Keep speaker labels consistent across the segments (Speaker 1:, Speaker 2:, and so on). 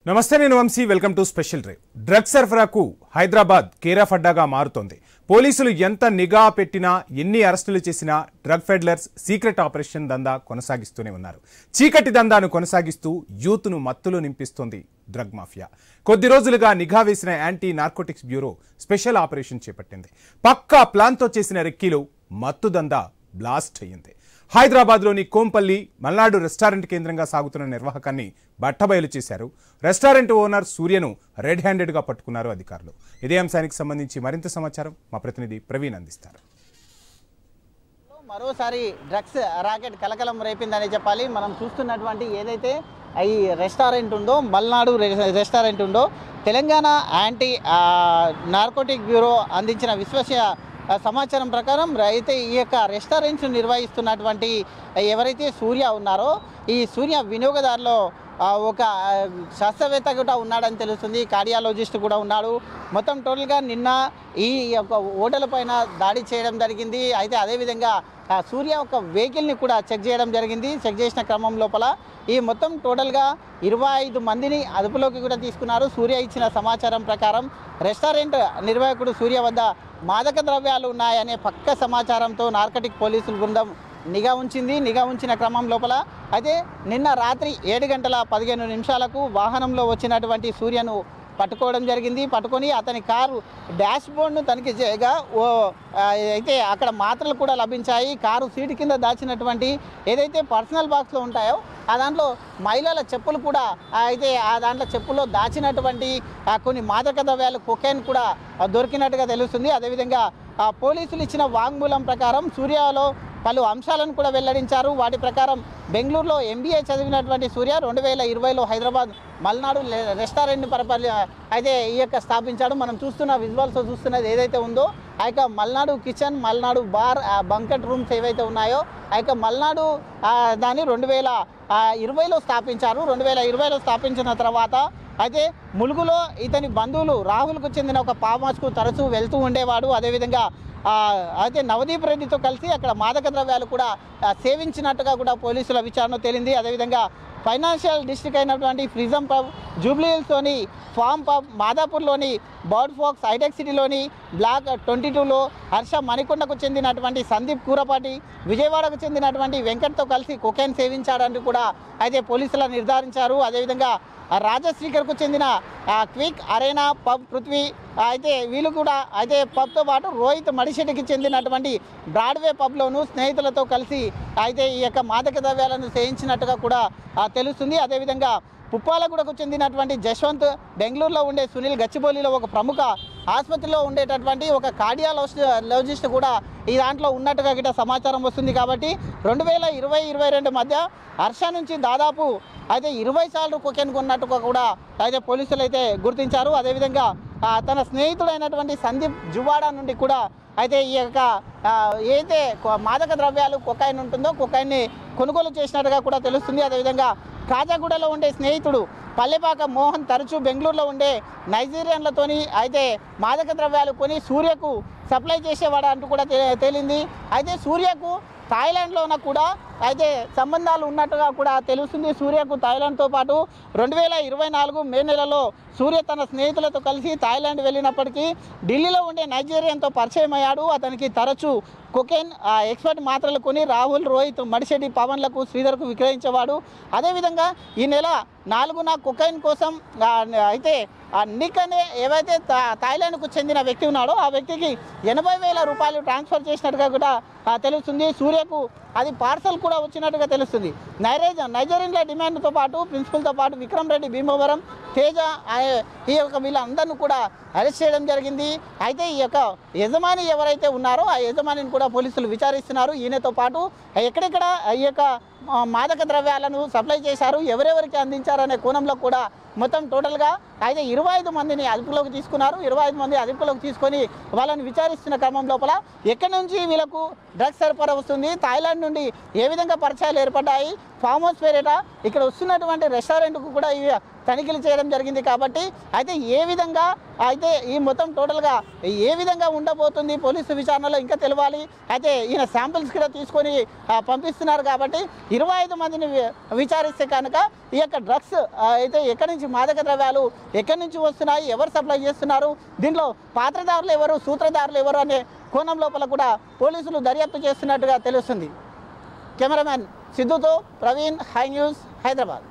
Speaker 1: నమస్తే నేను Vamshi welcome to special drive. Drugs సరఫరాకు హైదరాబాద్ కేరాఫ్ అడ్డాగా మారుతోంది. పోలీసులు ఎంత నిఘా పెట్టినా ఎన్ని అరెస్టులు చేసినా డ్రగ్ ఫెడ్లర్స్ సీక్రెట్ ఆపరేషన్ దందా కొనసాగిస్తూనే ఉన్నారు. చీకటి దందాను కొనసాగిస్తూ యూత్ను మత్తులో నింపిస్తోంది డ్రగ్ మాఫియా. కొద్ది రోజులుగా నిఘా వేసిన anti narcotics bureau special operation చేపట్టింది. పక్కా ప్లాన్తో చేసిన రెక్కీలో మత్తు దందా బ్లాస్ట్ అయ్యింది. హైదరాబాద్లోని కోంపల్లి మల్నాడు రెస్టారెంట్ కేంద్రంగా సాగుతున్న నిర్వాహకాన్ని బట్టబయలు చేశారు. రెస్టారెంట్ ఓనర్ సూర్యను రెడ్ హ్యాండెడ్గా పట్టుకున్నారు అధికారులు. ఇదే అంశానికి సంబంధించి మరింత సమాచారం మా ప్రతినిధి ప్రవీణ్ అందిస్తారు.
Speaker 2: మరోసారి డ్రగ్స్ రాకెట్ కలకలం రేపిందని చెప్పాలి. మనం చూస్తున్నటువంటి ఏదైతే ఈ రెస్టారెంట్ ఉందో, మల్నాడు రెస్టారెంట్ ఉందో, తెలంగాణ యాంటీ నార్కోటిక్ బ్యూరో అందించిన విశ్వసనీయ సమాచారం ప్రకారం అయితే ఈ యొక్క రెస్టారెంట్స్ నిర్వహిస్తున్నటువంటి ఎవరైతే సూర్య ఉన్నారో, ఈ సూర్య వినియోగదారులో ఒక శాస్త్రవేత్త కూడా ఉన్నాడని తెలుస్తుంది. కార్డియాలజిస్ట్ కూడా ఉన్నాడు. మొత్తం టోటల్గా నిన్న ఈ యొక్క హోటల్ పైన దాడి చేయడం జరిగింది. అయితే అదేవిధంగా సూర్య ఒక వెహికల్ని కూడా చెక్ చేయడం జరిగింది. చెక్ చేసిన క్రమం లోపల ఈ మొత్తం టోటల్గా 25 మందిని అదుపులోకి కూడా తీసుకున్నారు. సూర్య ఇచ్చిన సమాచారం ప్రకారం రెస్టారెంట్ నిర్వాహకుడు సూర్య వద్ద మాదక ద్రవ్యాలు ఉన్నాయనే పక్క సమాచారంతో నార్కటిక్ పోలీసుల బృందం నిఘా ఉంచింది. నిఘా ఉంచిన క్రమం లోపల అయితే నిన్న రాత్రి 7:15 వాహనంలో వచ్చినటువంటి సూర్యను పట్టుకోవడం జరిగింది. పట్టుకొని అతని కారు డాష్ బోర్డ్ను తనిఖీ చేయగా అయితే అక్కడ మాత్రలు కూడా లభించాయి. కారు సీటు కింద దాచినటువంటి ఏదైతే పర్సనల్ బాక్స్లో ఉంటాయో ఆ దాంట్లో మహిళల చెప్పులు కూడా అయితే ఆ దాంట్లో చెప్పుల్లో దాచినటువంటి కొన్ని మాదక ద్రవ్యాలు కొకైన్ కూడా దొరికినట్టుగా తెలుస్తుంది. అదేవిధంగా పోలీసులు ఇచ్చిన వాంగ్మూలం ప్రకారం సూర్యలో పలు అంశాలను కూడా వెల్లడించారు. వాటి ప్రకారం బెంగళూరులో MBA చదివినటువంటి సూర్య 2020లో హైదరాబాద్ మల్నాడు రెస్టారెంట్ని అయితే ఈ యొక్క స్థాపించాడు. మనం చూస్తున్న విజువల్స్ చూస్తున్నది ఏదైతే ఉందో ఆ యొక్క Malnadu kitchen, Malnadu bar, banquet rooms ఏవైతే ఉన్నాయో ఆ యొక్క మల్నాడు దాన్ని 2020లో స్థాపించారు. 2020లో స్థాపించిన తర్వాత అయితే ములుగులో ఇతని బంధువులు రాహుల్కు చెందిన ఒక ఫామ్ హౌస్కు తరచూ వెళ్తూ ఉండేవాడు. అదేవిధంగా అయితే నవదీప్ రెడ్డితో కలిసి అక్కడ మాదక ద్రవ్యాలు కూడా సేవించినట్టుగా కూడా పోలీసుల విచారణ తేలింది. అదేవిధంగా ఫైనాన్షియల్ డిస్ట్రిక్ట్ అయినటువంటి ప్రిజం పబ్, జూబ్లీహిల్స్లోని ఫామ్ పబ్, మాదాపూర్లోని బర్డ్ ఫాక్స్, హైటెక్ సిటీలోని బ్లాక్ 22లో హర్ష మణికొండకు చెందినటువంటి సందీప్ కూరపాటి, విజయవాడకు చెందినటువంటి వెంకట్తో కలిసి కొకైన్ సేవించాడంటూ కూడా అయితే పోలీసులు నిర్ధారించారు. అదేవిధంగా రాజశ్రీకర్కు చెందిన క్విక్ అరేనా పబ్ పృథ్వీ అయితే వీళ్ళు కూడా అయితే పబ్తో పాటు రోహిత్ మడిశెట్టికి చెందినటువంటి బ్రాడ్వే పబ్లోను స్నేహితులతో కలిసి అయితే ఈ యొక్క మాదక ద్రవ్యాలను సేవించినట్టుగా కూడా తెలుస్తుంది. అదేవిధంగా పుప్పాలగూడకు చెందినటువంటి జశ్వంత్, బెంగళూరులో ఉండే సునీల్, గచ్చిబౌలిలో ఒక ప్రముఖ ఆసుపత్రిలో ఉండేటటువంటి ఒక కార్డియాలజిస్ట్ కూడా ఈ దాంట్లో ఉన్నట్టుగా గిట్ట సమాచారం వస్తుంది. కాబట్టి 2020-22 మధ్య హర్ష నుంచి దాదాపు అయితే 20 సార్లు కొకైన్ కొన్నట్టుగా కూడా అయితే పోలీసులు అయితే గుర్తించారు. అదేవిధంగా తన స్నేహితుడైనటువంటి సందీప్ జువాడా నుండి కూడా అయితే ఈ యొక్క ఏదైతే మాదక ద్రవ్యాలు కొకైన్ ఉంటుందో కొకైన్ని కొనుగోలు చేసినట్టుగా కూడా తెలుస్తుంది. అదేవిధంగా కాజాగూడలో ఉండే స్నేహితుడు పల్లెపాక మోహన్ తరచూ బెంగళూరులో ఉండే నైజీరియన్లతోని అయితే మాదక ద్రవ్యాలు కొని సూర్యకు సప్లై చేసేవాడు అంటూ కూడా తేలింది. అయితే సూర్యకు థాయిలాండ్లోన కూడా అయితే సంబంధాలు ఉన్నట్టుగా కూడా తెలుస్తుంది. సూర్యకు థాయిలాండ్తో పాటు 2024 మే నెలలో సూర్య తన స్నేహితులతో కలిసి థాయిలాండ్ వెళ్ళినప్పటికీ ఢిల్లీలో ఉండే నైజీరియన్తో పరిచయం అయ్యాడు. అతనికి తరచూ కొకైన్ ఎక్స్పర్ట్ మాత్రలు కొని రాహుల్, రోహిత్, మడిశెట్టి, పవన్లకు, శ్రీధర్కు విక్రయించేవాడు. అదేవిధంగా ఈ నెల 4న కొకైన్ కోసం అయితే నిక్ అనే ఏవైతే థాయిలాండ్కు చెందిన వ్యక్తి ఉన్నాడో ఆ వ్యక్తికి 80,000 రూపాయలు ట్రాన్స్ఫర్ చేసినట్టుగా కూడా తెలుస్తుంది. సూర్యకు అది పార్సల్ కూడా వచ్చినట్టుగా తెలుస్తుంది. నైజీరియన్ల డిమాండ్తో పాటు ప్రిన్సిపల్తో పాటు విక్రమ్ రెడ్డి, భీమవరం, తేజ ఈ యొక్క వీళ్ళందరినీ కూడా అరెస్ట్ చేయడం జరిగింది. అయితే ఈ యొక్క యజమాని ఎవరైతే ఉన్నారో ఆ యజమానిని కూడా పోలీసులు విచారిస్తున్నారు. ఈయనతో పాటు ఎక్కడెక్కడ ఈ యొక్క మాదక ద్రవ్యాలను సప్లై చేశారు, ఎవరెవరికి అందించారనే కోణంలో కూడా మొత్తం టోటల్గా అయితే 25 మందిని అదుపులోకి తీసుకున్నారు. 25 మంది అదుపులోకి తీసుకొని వాళ్ళని విచారిస్తున్న క్రమం లోపల ఎక్కడి నుంచి వీళ్ళకు డ్రగ్స్ సరఫరా వస్తుంది, థాయిలాండ్ నుండి ఏ విధంగా పరిచయాలు ఏర్పడ్డాయి, ఫామ్ హౌస్ పేరిట ఇక్కడ వస్తున్నటువంటి రెస్టారెంట్కు కూడా ఈ తనిఖీలు చేయడం జరిగింది. కాబట్టి అయితే ఏ విధంగా అయితే ఈ మొత్తం టోటల్గా ఏ విధంగా ఉండబోతుంది పోలీసు విచారణలో ఇంకా తెలవాలి. అయితే ఈయన శాంపిల్స్ కూడా తీసుకొని పంపిస్తున్నారు. కాబట్టి 25 మందిని విచారిస్తే కనుక ఈ యొక్క డ్రగ్స్ అయితే ఎక్కడి నుంచి మాదక ద్రవ్యాలు ఎక్కడి నుంచి వస్తున్నాయి, ఎవరు సప్లై చేస్తున్నారు, దీంట్లో పాత్రదారులు ఎవరు, సూత్రధారులు ఎవరు అనే కోణం లోపల కూడా పోలీసులు దర్యాప్తు చేస్తున్నట్టుగా తెలుస్తుంది. కెమెరామ్యాన్ సిద్ధుతో ప్రవీణ్, హై న్యూస్, హైదరాబాద్.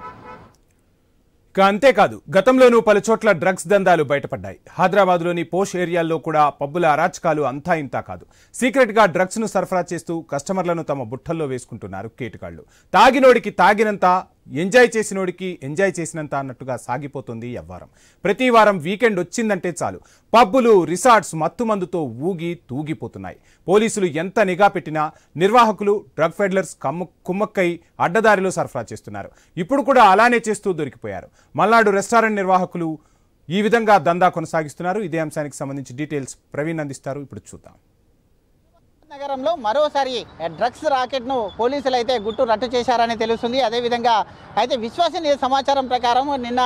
Speaker 1: అంతేకాదు గతంలోనూ పలు చోట్ల డ్రగ్స్ దందాలు బయటపడ్డాయి. హైదరాబాద్లోని పోష్ ఏరియాల్లో కూడా పబ్బుల అరాచకాలు అంతా ఇంతా కాదు. సీక్రెట్గా డ్రగ్స్ ను సరఫరా చేస్తూ కస్టమర్లను తమ బుట్టల్లో వేసుకుంటున్నారు కేటుగాళ్లు. తాగినోడికి తాగినంత, ఎంజాయ్ చేసినోడికి ఎంజాయ్ చేసినంత అన్నట్టుగా సాగిపోతుంది వ్యవహారం. ప్రతి వారం వీకెండ్ వచ్చిందంటే చాలు పబ్బులు, రిసార్ట్స్ మత్తుమందుతో ఊగి తూగిపోతున్నాయి. పోలీసులు ఎంత నిఘా పెట్టినా నిర్వాహకులు, డ్రగ్ ఫెడ్లర్స్ కుమ్మక్కై అడ్డదారిలో సరఫరా చేస్తున్నారు. ఇప్పుడు కూడా అలానే చేస్తూ దొరికిపోయారు. మల్నాడు రెస్టారెంట్ నిర్వాహకులు ఈ విధంగా దందా కొనసాగిస్తున్నారు. ఇదే అంశానికి సంబంధించి డీటెయిల్స్ ప్రవీణ్ అందిస్తారు. ఇప్పుడు చూద్దాం.
Speaker 2: నగరంలో మరోసారి డ్రగ్స్ రాకెట్ను పోలీసులు అయితే గుట్టు రట్టు చేశారని తెలుస్తుంది. అదేవిధంగా అయితే విశ్వసనీయ సమాచారం ప్రకారం నిన్న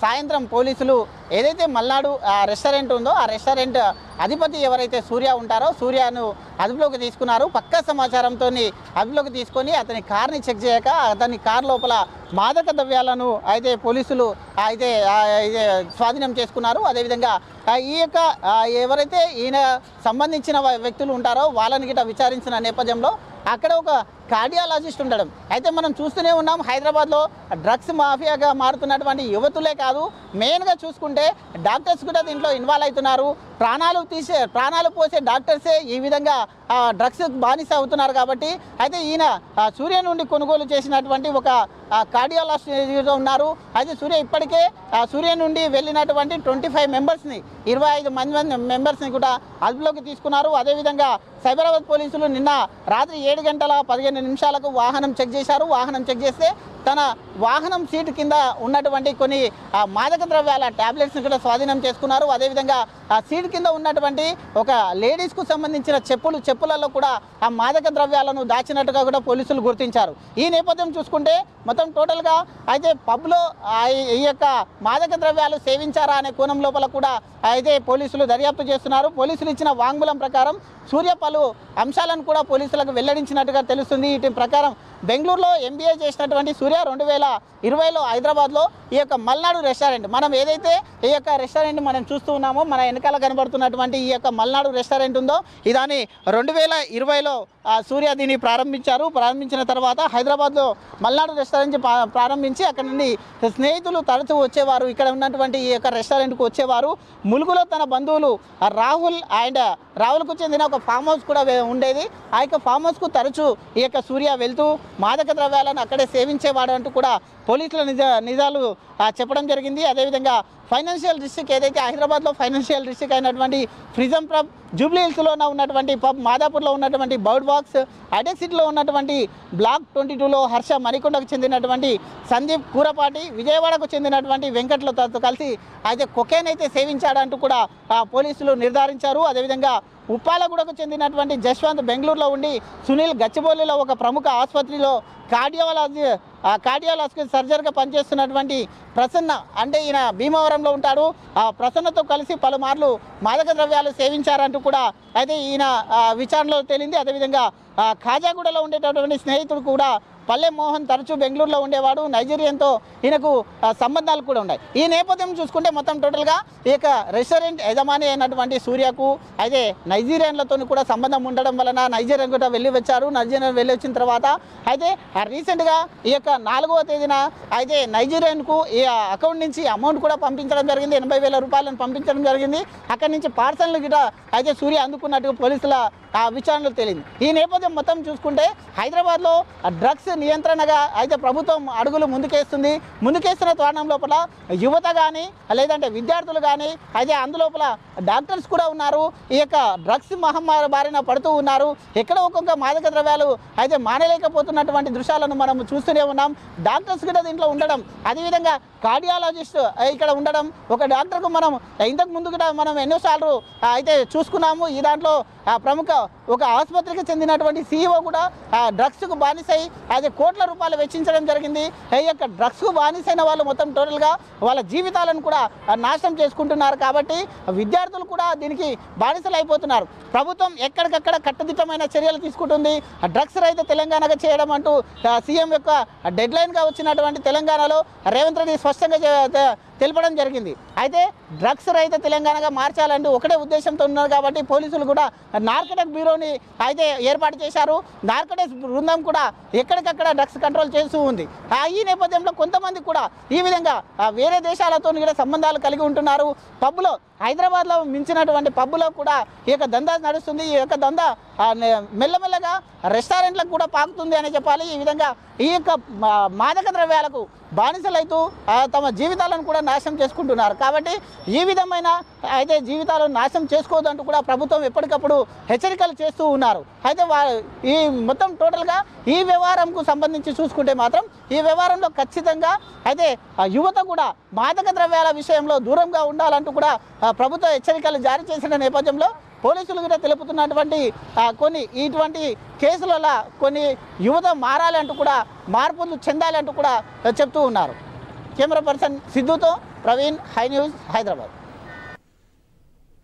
Speaker 2: సాయంత్రం పోలీసులు ఏదైతే మల్నాడు రెస్టారెంట్ ఉందో ఆ రెస్టారెంట్ అధిపతి ఎవరైతే సూర్య ఉంటారో సూర్యను అదుపులోకి తీసుకున్నారు. పక్కా సమాచారంతో అదుపులోకి తీసుకొని అతని కార్ని చెక్ చేయక అతని కార్ లోపల మాదక ద్రవ్యాలను అయితే పోలీసులు అయితే స్వాధీనం చేసుకున్నారు. అదేవిధంగా ఈ యొక్క ఎవరైతే ఈయన సంబంధించిన వ్యక్తులు ఉంటారో వాళ్ళని గిట్ట విచారించిన నేపథ్యంలో అక్కడ ఒక కార్డియాలజిస్ట్ ఉండడం అయితే మనం చూస్తూనే ఉన్నాం. హైదరాబాద్లో డ్రగ్స్ మాఫియాగా మారుతున్నటువంటి యువతులే కాదు, మెయిన్గా చూసుకుంటే డాక్టర్స్ కూడా దీంట్లో ఇన్వాల్వ్ అవుతున్నారు. ప్రాణాలు పోసే డాక్టర్సే ఈ విధంగా డ్రగ్స్ బానిస అవుతున్నారు. కాబట్టి అయితే ఈయన సూర్య నుండి కొనుగోలు చేసినటువంటి ఒక కార్డియాలజిస్ట్ ఉన్నారు. అయితే సూర్య ఇప్పటికే సూర్య నుండి వెళ్ళినటువంటి 25 మెంబర్స్ని 25 మంది మెంబర్స్ని కూడా అదుపులోకి తీసుకున్నారు. అదేవిధంగా సైబరాబాద్ పోలీసులు నిన్న రాత్రి 7:15 వాహనం చెక్ చేశారు. వాహనం చెక్ చేస్తే తన వాహనం సీటు కింద ఉన్నటువంటి కొన్ని మాదక ద్రవ్యాల ట్యాబ్లెట్స్ని కూడా స్వాధీనం చేసుకున్నారు. అదేవిధంగా ఆ సీటు కింద ఉన్నటువంటి ఒక లేడీస్కు సంబంధించిన చెప్పులలో కూడా ఆ మాదక ద్రవ్యాలను దాచినట్టుగా కూడా పోలీసులు గుర్తించారు. ఈ నేపథ్యం చూసుకుంటే మొత్తం టోటల్గా అయితే పబ్లో ఈ యొక్క మాదక ద్రవ్యాలు సేవించారా అనే కోణం లోపల కూడా అయితే పోలీసులు దర్యాప్తు చేస్తున్నారు. పోలీసులు ఇచ్చిన వాంగ్మూలం ప్రకారం సూర్య పలు అంశాలను కూడా పోలీసులకు వెల్లడించినట్టుగా తెలుస్తుంది. వీటి ప్రకారం బెంగళూరులో MBA చేసినటువంటి సూర్య 2020లో హైదరాబాద్లో ఈ యొక్క మల్నాడు రెస్టారెంట్, మనం ఏదైతే ఈ యొక్క రెస్టారెంట్ మనం చూస్తూ ఉన్నామో మన వెనకాల కనబడుతున్నటువంటి ఈ యొక్క మల్నాడు రెస్టారెంట్ ఉందో ఇదాన్ని 2020లో సూర్య దీన్ని ప్రారంభించిన తర్వాత హైదరాబాద్లో మల్నాడు రెస్టారెంట్ ప్రారంభించి అక్కడ నుండి స్నేహితులు తరచూ వచ్చేవారు. ఇక్కడ ఉన్నటువంటి ఈ యొక్క రెస్టారెంట్కు వచ్చేవారు. ములుగులో తన బంధువులు రాహుల్కు చెందిన ఒక ఫామ్ హౌస్ కూడా ఉండేది. ఆ యొక్క ఫామ్ హౌస్కు తరచూ ఈ యొక్క సూర్య వెళ్తూ మాదక ద్రవ్యాలను అక్కడే సేవించేవాడు అంటూ కూడా పోలీసుల నిజాలు చెప్పడం జరిగింది. అదేవిధంగా ఫైనాన్షియల్ డిస్ట్రిక్ట్ ఏదైతే హైదరాబాద్లో ఫైనాన్షియల్ డిస్ట్రిక్ట్ అయినటువంటి ప్రిజం పబ్, జూబ్లీహిల్స్లో ఉన్నటువంటి పబ్, మాదాపూర్లో ఉన్నటువంటి బర్డ్ బాక్స్, హైటెక్ సిటీలో ఉన్నటువంటి బ్లాక్ 22లో హర్ష మణికొండకు చెందినటువంటి సందీప్ కూరపాటి, విజయవాడకు చెందినటువంటి వెంకట్లతో కలిసి అయితే కొకేన్ అయితే సేవించాడంటూ కూడా పోలీసులు నిర్ధారించారు. అదేవిధంగా ఉప్పాలగూడకు చెందినటువంటి జశ్వంత్ బెంగళూరులో ఉండి సునీల్ గచ్చిబౌలిలో ఒక ప్రముఖ ఆసుపత్రిలో కార్డియాలజికల్ సర్జరీగా పనిచేస్తున్నటువంటి ప్రసన్న, అంటే ఈయన భీమవరంలో ఉంటాడు. ఆ ప్రసన్నతో కలిసి పలుమార్లు మాదక ద్రవ్యాలు సేవించారంటూ కూడా అయితే ఈయన విచారణలో తేలింది. అదేవిధంగా ఖాజాగూడలో ఉండేటటువంటి స్నేహితుడు కూడా పల్లె మోహన్ తరచూ బెంగళూరులో ఉండేవాడు. నైజీరియన్తో ఈయనకు సంబంధాలు కూడా ఉన్నాయి. ఈ నేపథ్యం చూసుకుంటే మొత్తం టోటల్గా ఈ యొక్క రెస్టారెంట్ యజమాని అయినటువంటి సూర్యకు అయితే నైజీరియన్లతో కూడా సంబంధం ఉండడం వలన నైజీరియన్ కూడా వెళ్ళి వచ్చారు. నైజీరియన్ వెళ్ళి వచ్చిన తర్వాత అయితే రీసెంట్గా ఈ యొక్క 4వ తేదీన అయితే నైజీరియన్కు ఈ అకౌంట్ నుంచి అమౌంట్ కూడా పంపించడం జరిగింది. 80,000 రూపాయలను పంపించడం జరిగింది. అక్కడి నుంచి పార్సల్ని కూడా అయితే సూర్య అందుకున్నట్టు పోలీసుల విచారణలో తేలింది. ఈ నేపథ్యం మొత్తం చూసుకుంటే హైదరాబాద్లో డ్రగ్స్ నియంత్రణగా అయితే ప్రభుత్వం అడుగులు ముందుకేస్తున్న తరుణం లోపల యువత కానీ లేదంటే విద్యార్థులు కానీ అయితే అందులోపల డాక్టర్స్ కూడా ఉన్నారు. ఈ యొక్క డ్రగ్స్ మహమ్మారి బారిన పడుతూ ఉన్నారు. ఎక్కడ ఒక్కొక్క మాదక ద్రవ్యాలు అయితే మానలేకపోతున్నటువంటి దృశ్యాలను మనం చూస్తూనే ఉన్నాం. డాక్టర్స్ కూడా దీంట్లో ఉండడం, అదేవిధంగా కార్డియాలజిస్ట్ ఇక్కడ ఉండడం, ఒక డాక్టర్కు మనం ఇంతకు ముందు కూడా మనం ఎన్నోసార్లు అయితే చూసుకున్నాము. ఈ దాంట్లో ప్రముఖ ఒక ఆసుపత్రికి చెందినటువంటి CEO కూడా డ్రగ్స్కు బానిసై అయితే కోట్ల రూపాయలు వెచ్చించడం జరిగింది. ఈ యొక్క డ్రగ్స్కు బానిసైన వాళ్ళు మొత్తం టోటల్గా వాళ్ళ జీవితాలను కూడా నాశనం చేసుకుంటున్నారు. కాబట్టి విద్యార్థులు కూడా దీనికి బానిసలు అయిపోతున్నారు. ప్రభుత్వం ఎక్కడికక్కడ కట్టుదిట్టమైన చర్యలు తీసుకుంటుంది. డ్రగ్స్ రహిత తెలంగాణగా చేయడం అంటూ సీఎం యొక్క డెడ్లైన్గా వచ్చినటువంటి తెలంగాణలో రేవంత్ రెడ్డి స్పష్టంగా తెలపడం జరిగింది. అయితే డ్రగ్స్ రహిత తెలంగాణగా మార్చాలంటూ ఒకటే ఉద్దేశంతో ఉన్నారు. కాబట్టి పోలీసులు కూడా నార్కటిక్ బ్యూరోని అయితే ఏర్పాటు చేశారు. నార్కటిక్స్ బృందం కూడా ఎక్కడికక్కడ డ్రగ్స్ కంట్రోల్ చేస్తూ ఉంది. ఈ నేపథ్యంలో కొంతమంది కూడా ఈ విధంగా వేరే దేశాలతో కూడా సంబంధాలు కలిగి ఉంటున్నారు. పబ్బులో హైదరాబాద్లో మించినటువంటి పబ్బులో కూడా ఈ యొక్క దందా నడుస్తుంది. ఈ యొక్క దందా మెల్లమెల్లగా రెస్టారెంట్లకు కూడా పాకుతుంది అని చెప్పాలి. ఈ విధంగా ఈ యొక్క మాదక ద్రవ్యాలకు బానిసలైతూ తమ జీవితాలను కూడా నాశనం చేసుకుంటున్నారు. కాబట్టి ఈ విధమైన అయితే జీవితాలను నాశనం చేసుకోవద్దంటూ కూడా ప్రభుత్వం ఎప్పటికప్పుడు హెచ్చరికలు చేస్తూ ఉన్నారు. అయితే ఈ మొత్తం టోటల్గా ఈ వ్యవహారంకు సంబంధించి చూసుకుంటే మాత్రం ఈ వ్యవహారంలో ఖచ్చితంగా అయితే యువత కూడా మాదక ద్రవ్యాల విషయంలో దూరంగా ఉండాలంటూ కూడా ప్రభుత్వ హెచ్చరికలు జారీ చేసిన నేపథ్యంలో పోలీసులు కూడా తెలుపుతున్నటువంటి కొన్ని ఇటువంటి కేసులలో కొన్ని యువత మారాలంటూ కూడా మార్పులు చెందాలంటూ కూడా చెప్తూ ఉన్నారు. కెమెరా పర్సన్ సిద్ధుతో ప్రవీణ్, హై న్యూస్, హైదరాబాద్.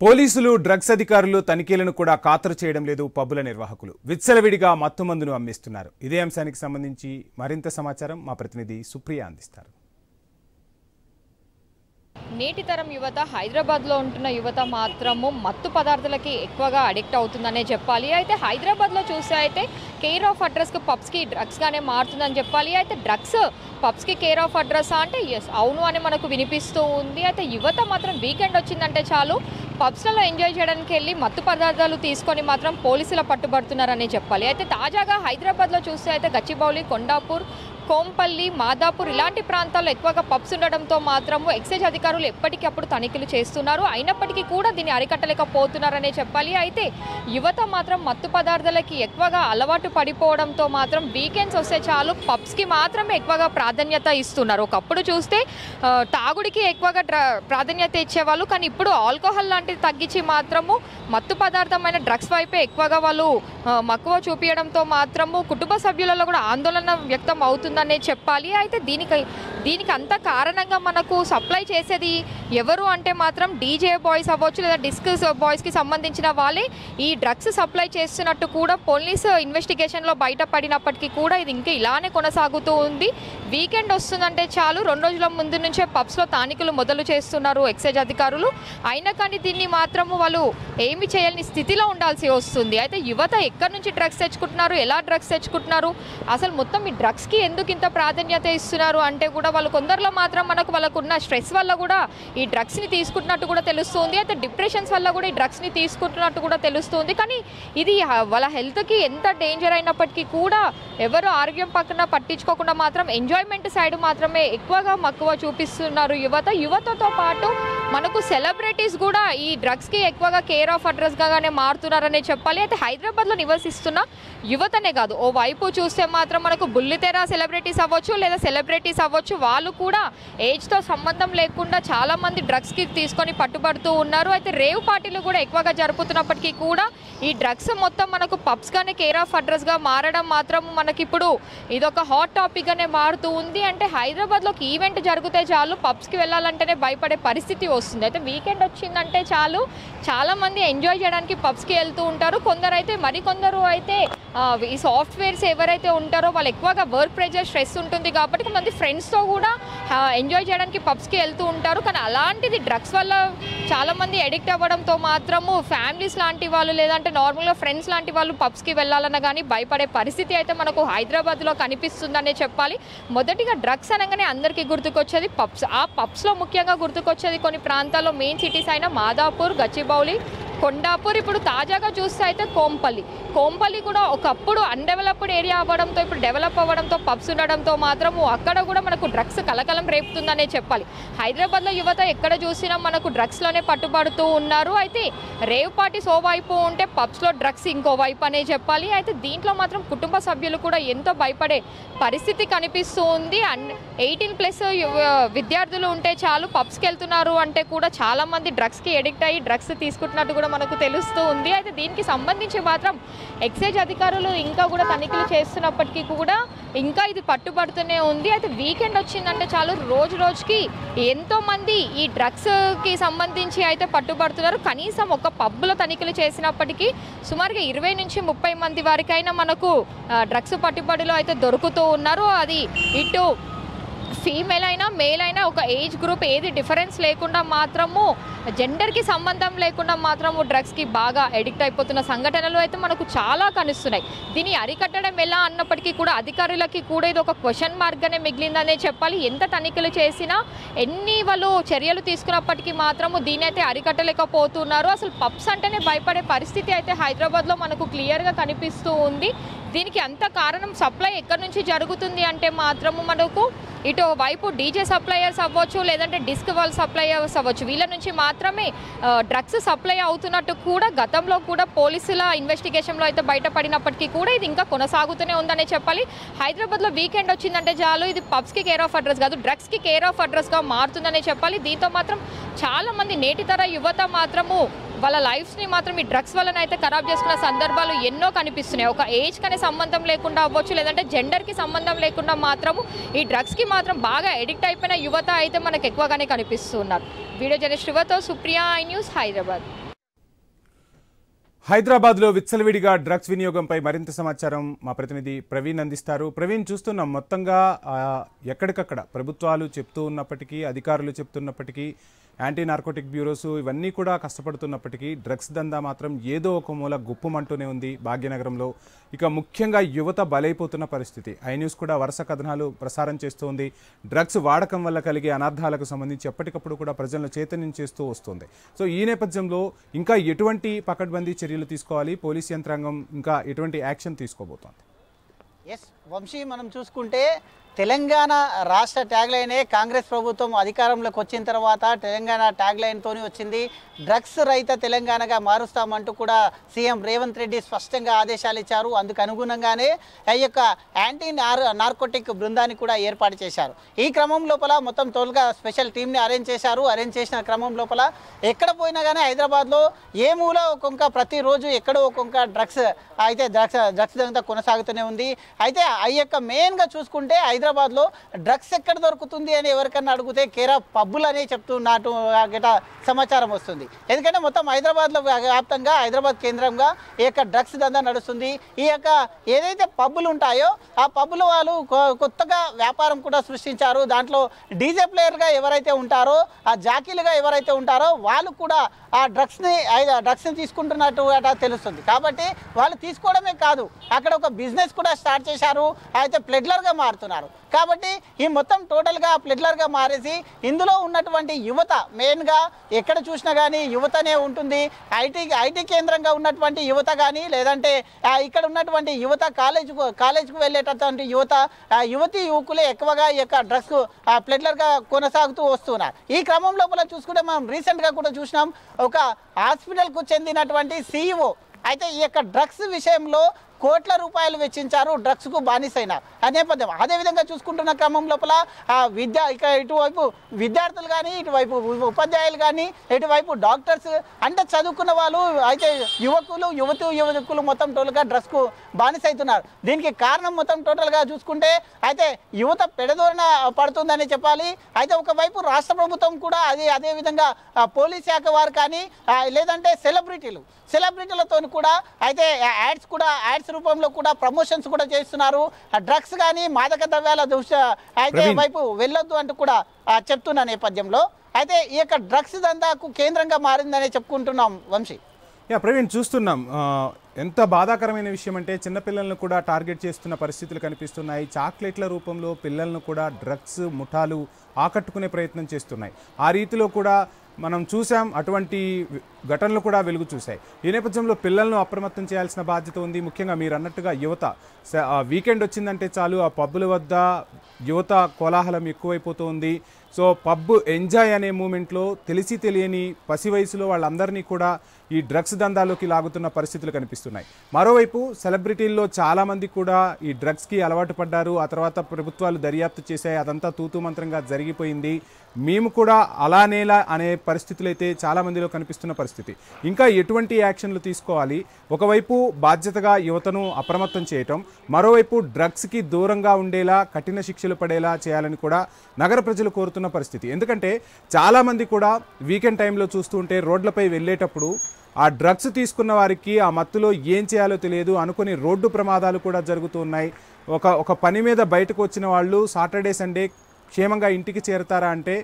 Speaker 1: పోలీసులు డ్రగ్స్ అధికారులు తనిఖీలను కూడా ఖాతరు చేయడం లేదు. పబ్బుల నిర్వాహకులు విచ్చలవిడిగా మత్తుమందును అమ్మిస్తున్నారు. ఇదే అంశానికి సంబంధించి మరింత సమాచారం మా ప్రతినిధి సుప్రియ అందిస్తారు.
Speaker 3: నేటి తరం యువత, హైదరాబాద్లో ఉంటున్న యువత మాత్రము మత్తు పదార్థాలకి ఎక్కువగా అడిక్ట్ అవుతుందనే చెప్పాలి. అయితే హైదరాబాద్లో చూస్తే అయితే కేర్ ఆఫ్ అడ్రస్కి పబ్స్కి డ్రగ్స్గానే మారుతుందని చెప్పాలి. అయితే డ్రగ్స్ పబ్స్కి కేర్ ఆఫ్ అడ్రస్ అంటే ఎస్ అవును అని మనకు వినిపిస్తూ ఉంది. అయితే యువత మాత్రం వీకెండ్ వచ్చిందంటే చాలు పబ్స్లలో ఎంజాయ్ చేయడానికి వెళ్ళి మత్తు పదార్థాలు తీసుకొని మాత్రం పోలీసుల పట్టుబడుతున్నారనే చెప్పాలి. అయితే తాజాగా హైదరాబాద్లో చూస్తే అయితే గచ్చిబౌలి, కొండాపూర్, కోంపల్లి, మాదాపూర్ ఇలాంటి ప్రాంతాల్లో ఎక్కువగా పబ్స్ ఉండడంతో మాత్రము ఎక్సైజ్ అధికారులు ఎప్పటికప్పుడు తనిఖీలు చేస్తున్నారు. అయినప్పటికీ కూడా దీన్ని అరికట్టలేకపోతున్నారనే చెప్పాలి. అయితే యువత మాత్రం మత్తు పదార్థాలకి ఎక్కువగా అలవాటు పడిపోవడంతో మాత్రం వీకెండ్స్ వస్తే చాలు పబ్స్కి మాత్రమే ఎక్కువగా ప్రాధాన్యత ఇస్తున్నారు. ఒకప్పుడు చూస్తే తాగుడికి ఎక్కువగా ప్రాధాన్యత ఇచ్చేవాళ్ళు, కానీ ఇప్పుడు ఆల్కహాల్ లాంటిది తగ్గించి మాత్రము మత్తు పదార్థమైన డ్రగ్స్ వైపే ఎక్కువగా వాళ్ళు మక్కువ చూపించడంతో మాత్రము కుటుంబ సభ్యులలో కూడా ఆందోళన వ్యక్తం అవుతుందనే చెప్పాలి. అయితే దీనికి అంత కారణంగా మనకు సప్లై చేసేది ఎవరు అంటే మాత్రం డీజే బాయ్స్ అవ్వచ్చు లేదా డిస్క్ బాయ్స్కి సంబంధించిన వాళ్ళే ఈ డ్రగ్స్ సప్లై చేస్తున్నట్టు కూడా పోలీసు ఇన్వెస్టిగేషన్లో బయటపడినప్పటికీ కూడా ఇది ఇంకా ఇలానే కొనసాగుతూ ఉంది. వీకెండ్ వస్తుందంటే చాలు 2 రోజుల ముందు నుంచే పబ్స్లో తానికులు మొదలు చేస్తున్నారు ఎక్సైజ్ అధికారులు. అయినా కానీ దీన్ని మాత్రము వాళ్ళు ఏమి చేయని స్థితిలో ఉండాల్సి వస్తుంది. అయితే యువత ఎక్కడి నుంచి డ్రగ్స్ తెచ్చుకుంటున్నారు, ఎలా డ్రగ్స్ తెచ్చుకుంటున్నారు, అసలు మొత్తం ఈ డ్రగ్స్కి ఎందుకు ఇంత ప్రాధాన్యత ఇస్తున్నారు అంటే కూడా వాళ్ళు కొందరిలో మాత్రం వాళ్ళకున్న స్ట్రెస్ వల్ల కూడా ఈ డ్రగ్స్ని తీసుకుంటున్నట్టు కూడా తెలుస్తుంది. అయితే డిప్రెషన్స్ వల్ల కూడా ఈ డ్రగ్స్ని తీసుకుంటున్నట్టు కూడా తెలుస్తుంది. కానీ ఇది వాళ్ళ హెల్త్కి ఎంత డేంజర్ అయినప్పటికీ కూడా ఎవరు ఆరోగ్యం పక్కన పట్టించుకోకుండా మాత్రం ఎంజాయ్మెంట్ సైడ్ మాత్రమే ఎక్కువగా మక్కువ చూపిస్తున్నారు యువతతో పాటు మనకు సెలబ్రిటీస్ కూడా ఈ డ్రగ్స్కి ఎక్కువగా కేర్ ఆఫ్ అడ్రస్గానే మారుతున్నారనే చెప్పాలి. అయితే హైదరాబాద్లో నివసిస్తున్న యువతనే కాదు, ఓ వైపు చూస్తే మాత్రం మనకు బుల్లితెర సెలబ్రిటీస్ అవ్వచ్చు లేదా సెలబ్రిటీస్ అవ్వచ్చు, వాళ్ళు కూడా ఏజ్తో సంబంధం లేకుండా చాలామంది డ్రగ్స్కి తీసుకొని పట్టుబడుతూ ఉన్నారు. అయితే రేవ్ పార్టీలు కూడా ఎక్కువగా జరుపుతున్నప్పటికీ కూడా ఈ డ్రగ్స్ మొత్తం మనకు పబ్స్గానే కేర్ ఆఫ్ అడ్రస్గా మారడం మాత్రం మనకిప్పుడు ఇదొక హాట్ టాపిక్గానే మారుతూ ఉంది. అంటే హైదరాబాద్లో ఒక ఈవెంట్ జరిగితే చాలు పబ్స్కి వెళ్ళాలంటేనే భయపడే పరిస్థితి వస్తుంది. అయితే వీకెండ్ వచ్చిందంటే చాలు చాలామంది ఎంజాయ్ చేయడానికి పబ్స్కి వెళ్తూ ఉంటారు. కొందరైతే మరికొందరు అయితే ఈ సాఫ్ట్వేర్స్ ఎవరైతే ఉంటారో వాళ్ళు ఎక్కువగా వర్క్ ప్రెజర్, స్ట్రెస్ ఉంటుంది కాబట్టి కొంతమంది ఫ్రెండ్స్తో కూడా ఎంజాయ్ చేయడానికి పబ్స్కి వెళ్తూ ఉంటారు. కానీ అలాంటిది డ్రగ్స్ వల్ల చాలామంది అడిక్ట్ అవ్వడంతో మాత్రము ఫ్యామిలీస్ లాంటి వాళ్ళు లేదంటే నార్మల్గా ఫ్రెండ్స్ లాంటి వాళ్ళు పబ్స్కి వెళ్ళాలన్నా కానీ భయపడే పరిస్థితి అయితే మనకు హైదరాబాద్లో కనిపిస్తుందనే చెప్పాలి. మొదటిగా డ్రగ్స్ అనగానే అందరికీ గుర్తుకొచ్చేది పబ్స్. ఆ పబ్స్లో ముఖ్యంగా గుర్తుకొచ్చేది కొన్ని ప్రాంతాల్లో మెయిన్ సిటీస్ అయిన మాదాపూర్, గచ్చిబౌలి, కొండాపూర్, ఇప్పుడు తాజాగా చూస్తే అయితే కోంపల్లి కూడా ఒకప్పుడు అన్డెవలప్డ్ ఏరియా అవ్వడంతో ఇప్పుడు డెవలప్ అవ్వడంతో పబ్స్ ఉండడంతో మాత్రము అక్కడ కూడా మనకు డ్రగ్స్ కలకలం రేపుతుందనే చెప్పాలి. హైదరాబాద్లో యువత ఎక్కడ చూసినా మనకు డ్రగ్స్లోనే పట్టుబడుతూ ఉన్నారు. అయితే రేవ్ పార్టీస్ ఓవైపు ఉంటే పబ్స్లో డ్రగ్స్ ఇంకోవైపు అనే చెప్పాలి. అయితే దీంట్లో మాత్రం కుటుంబ సభ్యులు కూడా ఎంతో భయపడే పరిస్థితి కనిపిస్తూ ఉంది. 18+ విద్యార్థులు ఉంటే చాలు పబ్స్కి వెళ్తున్నారు అంటే కూడా చాలామంది డ్రగ్స్కి ఎడిక్ట్ అయ్యి డ్రగ్స్ తీసుకుంటున్నట్టు కూడా కూడా మనకు తెలుస్తూ ఉంది. అయితే దీనికి సంబంధించి మాత్రం ఎక్సైజ్ అధికారులు ఇంకా కూడా తనిఖీలు చేస్తున్నప్పటికీ కూడా ఇంకా ఇది పట్టుబడుతూనే ఉంది. అయితే వీకెండ్ వచ్చిందంటే చాలు రోజు రోజుకి ఎంతోమంది ఈ డ్రగ్స్కి సంబంధించి అయితే పట్టుబడుతున్నారు. కనీసం ఒక పబ్లో తనిఖీలు చేసినప్పటికీ సుమారుగా 20 నుంచి 30 మంది వరకైనా మనకు డ్రగ్స్ పట్టుబడిలో అయితే దొరుకుతూ ఉన్నారు. అది ఇటు ఫీమేల్ అయినా మేల్ అయినా ఒక ఏజ్ గ్రూప్ ఏది డిఫరెన్స్ లేకుండా మాత్రము జెండర్కి సంబంధం లేకుండా మాత్రము డ్రగ్స్కి బాగా ఎడిక్ట్ అయిపోతున్న సంఘటనలు అయితే మనకు చాలా కనిస్తున్నాయి. దీన్ని అరికట్టడం ఎలా అన్నప్పటికీ కూడా అధికారులకి కూడా ఇది ఒక క్వశ్చన్ మార్క్గానే మిగిలిందనే చెప్పాలి. ఎంత తనిఖీలు చేసినా ఎన్ని వాళ్ళు చర్యలు తీసుకున్నప్పటికీ మాత్రము దీన్ని అయితే అరికట్టలేకపోతున్నారు. అసలు పబ్స్ అంటేనే భయపడే పరిస్థితి అయితే హైదరాబాద్లో మనకు క్లియర్గా కనిపిస్తూ ఉంది. దీనికి అంత కారణం సప్లై ఎక్కడి నుంచి జరుగుతుంది అంటే మాత్రము మనకు ఇటు వైపు డీజే సప్లయర్స్ అవ్వచ్చు, లేదంటే డిస్క్ వాల్ సప్లయర్స్ అవ్వచ్చు, వీళ్ళ నుంచి మాత్రమే డ్రగ్స్ సప్లై అవుతున్నట్టు కూడా గతంలో కూడా పోలీసుల ఇన్వెస్టిగేషన్లో అయితే బయటపడినప్పటికీ కూడా ఇది ఇంకా కొనసాగుతూనే ఉందనే చెప్పాలి. హైదరాబాద్లో వీకెండ్ వచ్చిందంటే చాలు ఇది పబ్స్కి కేర్ ఆఫ్ అడ్రస్ కాదు, డ్రగ్స్కి కేర్ ఆఫ్ అడ్రస్గా మారుతుందనే చెప్పాలి. దీంతో మాత్రం చాలామంది నేటితర యువత మాత్రము వాళ్ళ లైఫ్స్ని మాత్రం ఈ డ్రగ్స్ వలన అయితే ఖరాబ్ చేసుకున్న సందర్భాలు ఎన్నో కనిపిస్తున్నాయి. ఒక ఏజ్ కనే సంబంధం లేకుండా అవ్వచ్చు, లేదంటే జెండర్కి సంబంధం లేకుండా మాత్రము ఈ డ్రగ్స్కి మాత్రం బాగా ఎడిక్ట్ అయిపోయిన యువత అయితే మనకు ఎక్కువగానే కనిపిస్తున్నారు. వీడియో జర్నలిస్ట్ యువతో సుప్రియా, ఐ న్యూస్, హైదరాబాద్.
Speaker 1: హైదరాబాద్లో విచ్చలవిడిగా డ్రగ్స్ వినియోగంపై మరింత సమాచారం మా ప్రతినిధి ప్రవీణ్ అందిస్తారు. ప్రవీణ్, చూస్తున్నాం మొత్తంగా ఎక్కడికక్కడ ప్రభుత్వాలు చెప్తూ ఉన్నప్పటికీ, అధికారులు చెప్తున్నప్పటికీ, యాంటీ నార్కోటిక్ బ్యూరోస్ ఇవన్నీ కూడా కష్టపడుతున్నప్పటికీ డ్రగ్స్ దందా మాత్రం ఏదో ఒక మూల గుప్పమంటూనే ఉంది భాగ్యనగరంలో. ఇక ముఖ్యంగా యువత బలైపోతున్న పరిస్థితి. ఐ న్యూస్ కూడా వరుస కథనాలు ప్రసారం చేస్తోంది. డ్రగ్స్ వాడకం వల్ల కలిగే అనర్థాలకు సంబంధించి ఎప్పటికప్పుడు కూడా ప్రజలను చైతన్యం చేస్తూ వస్తుంది. సో ఈ నేపథ్యంలో ఇంకా ఎటువంటి పకడ్బందీ చర్యలు తీసుకోవాలి, పోలీస్ యంత్రాంగం ఇంకా ఎటువంటి యాక్షన్ తీసుకోబోతోంది?
Speaker 2: ఎస్ వంశీ, మనం చూసుకుంటే తెలంగాణ రాష్ట్ర ట్యాగ్లైనే కాంగ్రెస్ ప్రభుత్వం అధికారంలోకి వచ్చిన తర్వాత తెలంగాణ ట్యాగ్లైన్తోనే వచ్చింది. డ్రగ్స్ రహిత తెలంగాణగా మారుస్తామంటూ కూడా సీఎం రేవంత్ రెడ్డి స్పష్టంగా ఆదేశాలు ఇచ్చారు. అందుకు అనుగుణంగానే ఈ యొక్క యాంటీ నార్కోటిక్ బృందాన్ని కూడా ఏర్పాటు చేశారు. ఈ క్రమం లోపల మొత్తం తోలుగా స్పెషల్ టీంని అరేంజ్ చేశారు. అరేంజ్ చేసిన క్రమం లోపల ఎక్కడ పోయినా కానీ హైదరాబాద్లో ఏ మూల ఒక్కొక్క ప్రతిరోజు ఎక్కడో ఒక్కొక్క డ్రగ్స్ దంతా కొనసాగుతూనే ఉంది. అయితే ఈ యొక్క మెయిన్గా చూసుకుంటే హైదరాబాద్లో డ్రగ్స్ ఎక్కడ దొరుకుతుంది అని ఎవరికన్నా అడిగితే కేరా పబ్బులు అనే చెప్తున్నట్టు సమాచారం వస్తుంది. ఎందుకంటే మొత్తం హైదరాబాద్లో వ్యాప్తంగా హైదరాబాద్ కేంద్రంగా ఈ యొక్క డ్రగ్స్ దందా నడుస్తుంది. ఈ యొక్క ఏదైతే పబ్బులు ఉంటాయో ఆ పబ్బులు వాళ్ళు కొత్తగా వ్యాపారం కూడా సృష్టించారు. దాంట్లో డీజే ప్లేయర్గా ఎవరైతే ఉంటారో, ఆ జాకీలుగా ఎవరైతే ఉంటారో వాళ్ళు కూడా ఆ డ్రగ్స్ని తీసుకుంటున్నట్టు తెలుస్తుంది. కాబట్టి వాళ్ళు తీసుకోవడమే కాదు, అక్కడ ఒక బిజినెస్ కూడా స్టార్ట్ చేశారు. అయితే ప్లెడ్లర్గా మారుతున్నారు. కాబట్టి ఈ మొత్తం టోటల్గా ప్లెడ్లర్గా మారేసి ఇందులో ఉన్నటువంటి యువత మెయిన్గా ఎక్కడ చూసినా కానీ యువతనే ఉంటుంది. ఐటీ కేంద్రంగా ఉన్నటువంటి యువత కానీ, లేదంటే ఇక్కడ ఉన్నటువంటి యువత కాలేజ్కు వెళ్ళేటటువంటి యువతి యువకులే ఎక్కువగా ఈ యొక్క డ్రగ్స్ ప్లెడ్లర్గా కొనసాగుతూ వస్తున్నారు. ఈ క్రమం లోపల చూసుకుంటే మనం రీసెంట్గా కూడా చూసినాం, ఒక హాస్పిటల్కు చెందినటువంటి CEO అయితే ఈ యొక్క డ్రగ్స్ విషయంలో కోట్ల రూపాయలు వెచ్చించారు డ్రగ్స్కు బానిసైన నేపథ్యం. అదేవిధంగా చూసుకుంటున్న క్రమం లోపల ఇటువైపు విద్యార్థులు కానీ, ఇటువైపు ఉపాధ్యాయులు కానీ, ఇటువైపు డాక్టర్స్ అంటే చదువుకున్న వాళ్ళు అయితే యువకులు మొత్తం టోటల్గా డ్రగ్స్కు బానిసైతున్నారు. దీనికి కారణం మొత్తం టోటల్గా చూసుకుంటే అయితే యువత పెడదోరణ పడుతుందని చెప్పాలి. అయితే ఒకవైపు రాష్ట్ర ప్రభుత్వం కూడా అదేవిధంగా పోలీస్ శాఖ వారు కానీ, లేదంటే సెలబ్రిటీలతో కూడా అయితే యాడ్స్ రూపంలో కూడా ప్రమోషన్స్ కూడా చేస్తున్నారు. డ్రగ్స్ కానీ మాదక ద్రవ్యాల అయితే వైపు వెళ్ళొద్దు అంటూ కూడా చెప్తున్న నేపథ్యంలో అయితే ఈ యొక్క డ్రగ్స్ దందాకు కేంద్రంగా మారిందని చెప్పుకుంటున్నాం వంశీ.
Speaker 1: ప్రవీణ్, చూస్తున్నాం ఎంత బాధాకరమైన విషయం అంటే చిన్నపిల్లలను కూడా టార్గెట్ చేస్తున్న పరిస్థితులు కనిపిస్తున్నాయి. చాక్లెట్ల రూపంలో పిల్లలను కూడా డ్రగ్స్ ముఠాలు ఆకట్టుకునే ప్రయత్నం చేస్తున్నాయి. ఆ రీతిలో కూడా మనం చూసాం, అటువంటి ఘటనలు కూడా వెలుగు చూశాయి. ఈ నేపథ్యంలో పిల్లలను అప్రమత్తం చేయాల్సిన బాధ్యత ఉంది. ముఖ్యంగా మీరు అన్నట్టుగా యువత వీకెండ్ వచ్చిందంటే చాలు ఆ పబ్బుల వద్ద యువత కోలాహలం ఎక్కువైపోతుంది. సో పబ్ ఎంజాయ్ అనే మూమెంట్లో తెలిసి తెలియని పసి వయసులో వాళ్ళందరినీ కూడా ఈ డ్రగ్స్ దందాలోకి లాగుతున్న పరిస్థితులు కనిపిస్తున్నాయి. మరోవైపు సెలబ్రిటీల్లో చాలామంది కూడా ఈ డ్రగ్స్కి అలవాటు పడ్డారు. ఆ తర్వాత ప్రభుత్వాలు దర్యాప్తు చేశాయి, అదంతా తూతూ మంత్రంగా జరిగిపోయింది, మేము కూడా అలానేలా అనే పరిస్థితులు అయితే చాలామందిలో కనిపిస్తున్న పరిస్థితి. ఇంకా ఎటువంటి యాక్షన్లు తీసుకోవాలి? ఒకవైపు బాధ్యతగా యువతను అప్రమత్తం చేయటం, మరోవైపు డ్రగ్స్కి దూరంగా ఉండేలా కఠిన శిక్షలు పడేలా చేయాలని కూడా నగర ప్రజలు కోరుతున్న పరిస్థితి. ఎందుకంటే చాలామంది కూడా వీకెండ్ టైంలో చూస్తూ ఉంటే రోడ్లపై వెళ్ళేటప్పుడు ఆ డ్రగ్స్ తీసుకున్న వారికి ఆ మత్తులో ఏం చేయాలో తెలియదు అనుకుని రోడ్డు ప్రమాదాలు కూడా జరుగుతూ ఉన్నాయి. ఒక పని మీద బయటకు వచ్చిన వాళ్ళు సాటర్డే సండే క్షేమంగా ఇంటికి చేరతారా అంటే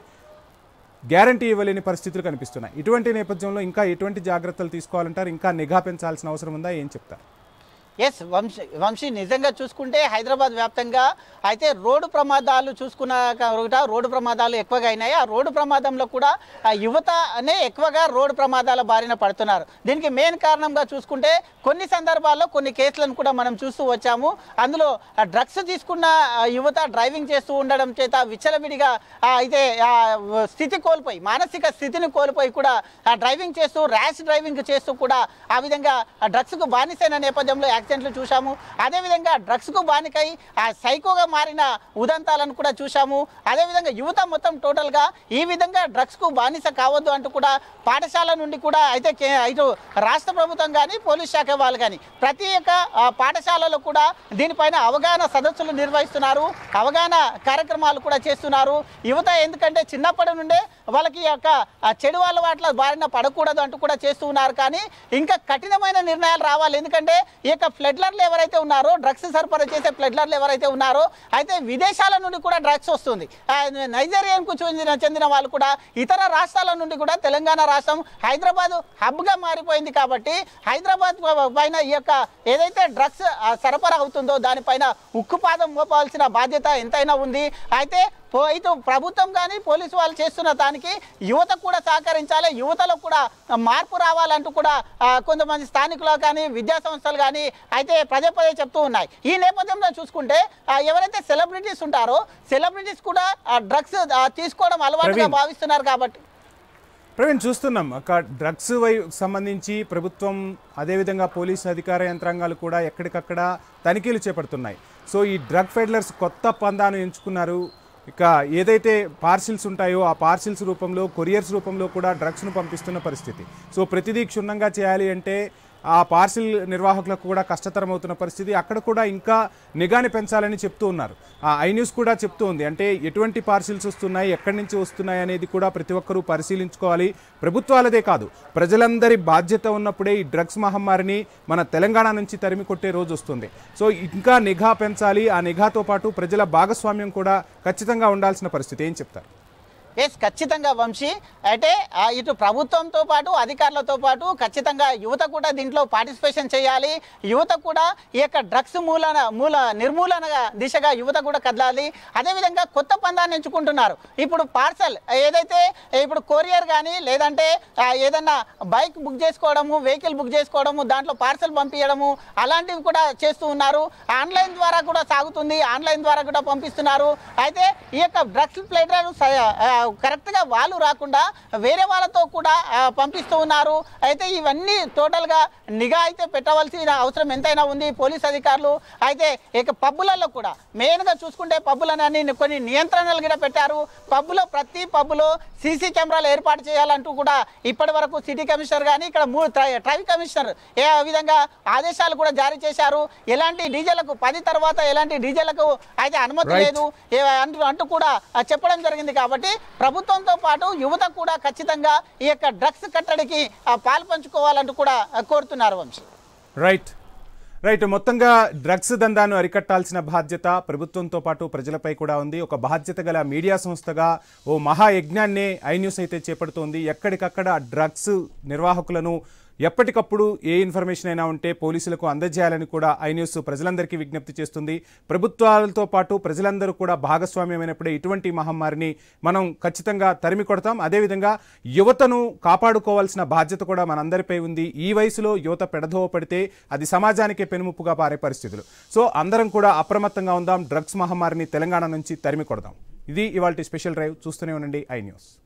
Speaker 1: గ్యారంటీ ఇవ్వలేని పరిస్థితులు కనిపిస్తున్నాయి. ఇటువంటి నేపథ్యంలో ఇంకా ఎటువంటి జాగ్రత్తలు తీసుకోవాలంటారు? ఇంకా నిఘా పెంచాల్సిన అవసరం ఉందా? ఏం చెప్తారు?
Speaker 2: ఎస్ వంశీ నిజంగా చూసుకుంటే హైదరాబాద్ వ్యాప్తంగా అయితే రోడ్డు ప్రమాదాలు చూసుకున్న రోడ్డు ప్రమాదాలు ఎక్కువగా అయినాయి. ఆ రోడ్డు ప్రమాదంలో కూడా యువతనే ఎక్కువగా రోడ్డు ప్రమాదాల బారిన పడుతున్నారు. దీనికి మెయిన్ కారణంగా చూసుకుంటే కొన్ని సందర్భాల్లో కొన్ని కేసులను కూడా మనం చూస్తూ వచ్చాము. అందులో డ్రగ్స్ తీసుకున్న యువత డ్రైవింగ్ చేస్తూ ఉండడం చేత విచ్చలవిడిగా అయితే స్థితి కోల్పోయి మానసిక స్థితిని కోల్పోయి కూడా డ్రైవింగ్ చేస్తూ ర్యాష్ డ్రైవింగ్ చేస్తూ కూడా ఆ విధంగా డ్రగ్స్కు బానిసైన నేపథ్యంలో యాక్సిడెంట్లు చూసాము. అదేవిధంగా డ్రగ్స్కు బానికై సైకోగా మారిన ఉదంతాలను కూడా చూసాము. అదేవిధంగా యువత మొత్తం టోటల్గా ఈ విధంగా డ్రగ్స్కు బానిస కావద్దు అంటూ కూడా పాఠశాల నుండి కూడా అయితే ఇటు రాష్ట్ర ప్రభుత్వం కానీ పోలీస్ శాఖ వాళ్ళు కానీ ప్రతి ఒక్క పాఠశాలలో కూడా దీనిపైన అవగాహన సదస్సులు నిర్వహిస్తున్నారు, అవగాహన కార్యక్రమాలు కూడా చేస్తున్నారు. యువత ఎందుకంటే చిన్నప్పటి నుండే వాళ్ళకి యొక్క చెడు అలవాట్ల బారిన పడకూడదు అంటూ కూడా చేస్తూ ఉన్నారు. కానీ ఇంకా కఠినమైన నిర్ణయాలు రావాలి. ఎందుకంటే ఈ యొక్క ఫ్లడ్లర్లు ఎవరైతే ఉన్నారో, డ్రగ్స్ సరఫరా చేసే ఫ్లడ్లర్లు ఎవరైతే ఉన్నారో అయితే విదేశాల నుండి కూడా డ్రగ్స్ వస్తుంది. నైజీరియాకు చెందిన వాళ్ళు కూడా ఇతర రాష్ట్రాల నుండి కూడా తెలంగాణ రాష్ట్రం హైదరాబాద్ హబ్గా మారిపోయింది. కాబట్టి హైదరాబాద్ పైన ఈ యొక్క ఏదైతే డ్రగ్స్ సరఫరా అవుతుందో దానిపైన ఉక్కుపాదం మోపాల్సిన బాధ్యత ఎంతైనా ఉంది. అయితే ఇటు ప్రభుత్వం కానీ పోలీసు వాళ్ళు చేస్తున్న దానికి యువత కూడా సహకరించాలి, యువతలో కూడా మార్పు రావాలంటూ కూడా కొంతమంది స్థానికులు కానీ విద్యా సంస్థలు కానీ అయితే పదే చెప్తూ ఉన్నాయి. ఈ నేపథ్యంలో చూసుకుంటే ఎవరైతే సెలబ్రిటీస్ ఉంటారో సెలబ్రిటీస్ కూడా డ్రగ్స్ తీసుకోవడం అలవాటుగా భావిస్తున్నారు. కాబట్టి
Speaker 1: ప్రవీణ్ చూస్తున్నాం అక్కడ డ్రగ్స్ సంబంధించి ప్రభుత్వం అదేవిధంగా పోలీసు అధికార యంత్రాంగాలు కూడా ఎక్కడికక్కడ తనిఖీలు చేపడుతున్నాయి. సో ఈ డ్రగ్ ఫెడ్లర్స్ కొత్త పందాను ఎంచుకున్నారు. ఇక ఏదైతే పార్సిల్స్ ఉంటాయో ఆ పార్సిల్స్ రూపంలో కొరియర్స్ రూపంలో కూడా డ్రగ్స్ను పంపిస్తున్న పరిస్థితి. సో ప్రతిదీ క్షుణ్ణంగా చేయాలి అంటే ఆ పార్సిల్ నిర్వాహకులకు కూడా కష్టతరం అవుతున్న పరిస్థితి. అక్కడ కూడా ఇంకా నిఘాని పెంచాలని చెప్తూ ఉన్నారు. ఐ న్యూస్ కూడా చెప్తూ ఉంది, అంటే ఎటువంటి పార్సిల్స్ వస్తున్నాయి, ఎక్కడి నుంచి వస్తున్నాయి అనేది కూడా ప్రతి ఒక్కరూ పరిశీలించుకోవాలి. ప్రభుత్వాలదే కాదు, ప్రజలందరి బాధ్యత ఉన్నప్పుడే ఈ డ్రగ్స్ మహమ్మారిని మన తెలంగాణ నుంచి తరిమి కొట్టే రోజు వస్తుంది. సో ఇంకా నిఘా పెంచాలి. ఆ నిఘాతో పాటు ప్రజల భాగస్వామ్యం కూడా ఖచ్చితంగా ఉండాల్సిన పరిస్థితి. ఏం చెప్తారు?
Speaker 2: ఎస్ ఖచ్చితంగా వంశీ. అయితే ఇటు ప్రభుత్వంతో పాటు అధికారులతో పాటు ఖచ్చితంగా యువత కూడా దీంట్లో పార్టిసిపేషన్ చేయాలి. యువత కూడా ఈ యొక్క డ్రగ్స్ నిర్మూలన దిశగా యువత కూడా కదలాలి. అదేవిధంగా కొత్త పందాన్ని ఎంచుకుంటున్నారు. ఇప్పుడు పార్సల్ ఏదైతే ఇప్పుడు కొరియర్ కానీ లేదంటే ఏదన్నా బైక్ బుక్ చేసుకోవడము, వెహికల్ బుక్ చేసుకోవడము, దాంట్లో పార్సల్ పంపించడము అలాంటివి కూడా చేస్తూ ఉన్నారు. ఆన్లైన్ ద్వారా కూడా సాగుతుంది, ఆన్లైన్ ద్వారా కూడా పంపిస్తున్నారు. అయితే ఈ యొక్క డ్రగ్స్ ప్లేటర్లు కరెక్ట్గా వాళ్ళు రాకుండా వేరే వాళ్ళతో కూడా పంపిస్తూ ఉన్నారు. అయితే ఇవన్నీ టోటల్గా నిఘా అయితే పెట్టవలసిన అవసరం ఎంతైనా ఉంది పోలీస్ అధికారులు. అయితే ఇక పబ్బులలో కూడా మెయిన్గా చూసుకుంటే పబ్బులని కొన్ని నియంత్రణలు కూడా పెట్టారు. ప్రతి పబ్బులో సీసీ కెమెరాలు ఏర్పాటు చేయాలంటూ కూడా ఇప్పటి వరకు సిటీ కమిషనర్ కానీ ఇక్కడ ట్రాఫిక్ కమిషనర్ ఏ విధంగా ఆదేశాలు కూడా జారీ చేశారు. ఎలాంటి డీజేలకు 10 తర్వాత ఎలాంటి డీజేలకు అయితే అనుమతి లేదు అంటూ కూడా చెప్పడం జరిగింది. కాబట్టి ప్రభుత్వంతో పాటు యువత కూడా ఖచ్చితంగా ఈ యొక్క డ్రగ్స్ కట్టడికి పాలు పంచుకోవాలంటూ కూడా కోరుతున్నారు వంశీ.
Speaker 1: రైట్ మొత్తంగా డ్రగ్స్ దందాను అరికట్టాల్సిన బాధ్యత ప్రభుత్వంతో పాటు ప్రజలపై కూడా ఉంది. ఒక బాధ్యత గల మీడియా సంస్థగా ఓ మహాయజ్ఞాన్నే ఐ న్యూస్ అయితే చేపడుతోంది. ఎక్కడికక్కడ డ్రగ్స్ నిర్వాహకులను ఎప్పటికప్పుడు ఏ ఇన్ఫర్మేషన్ అయినా ఉంటే పోలీసులకు అందజేయాలని కూడా ఐ న్యూస్ ప్రజలందరికీ విజ్ఞప్తి చేస్తుంది. ప్రభుత్వాలతో పాటు ప్రజలందరూ కూడా భాగస్వామ్యమైనప్పుడే ఇటువంటి మహమ్మారిని మనం ఖచ్చితంగా తరిమి కొడతాం. అదేవిధంగా యువతను కాపాడుకోవాల్సిన బాధ్యత కూడా మనందరిపై ఉంది. ఈ వయసులో యువత పెడదోవ పడితే అది సమాజానికే పెనుముప్పుగా పారే పరిస్థితులు. సో అందరం కూడా అప్రమత్తంగా ఉందాం. డ్రగ్స్ మహమ్మారిని తెలంగాణ నుంచి తరిమి కొడదాం. ఇది ఇవాల్టి స్పెషల్ డ్రైవ్. చూస్తూనే ఉండండి ఐ న్యూస్.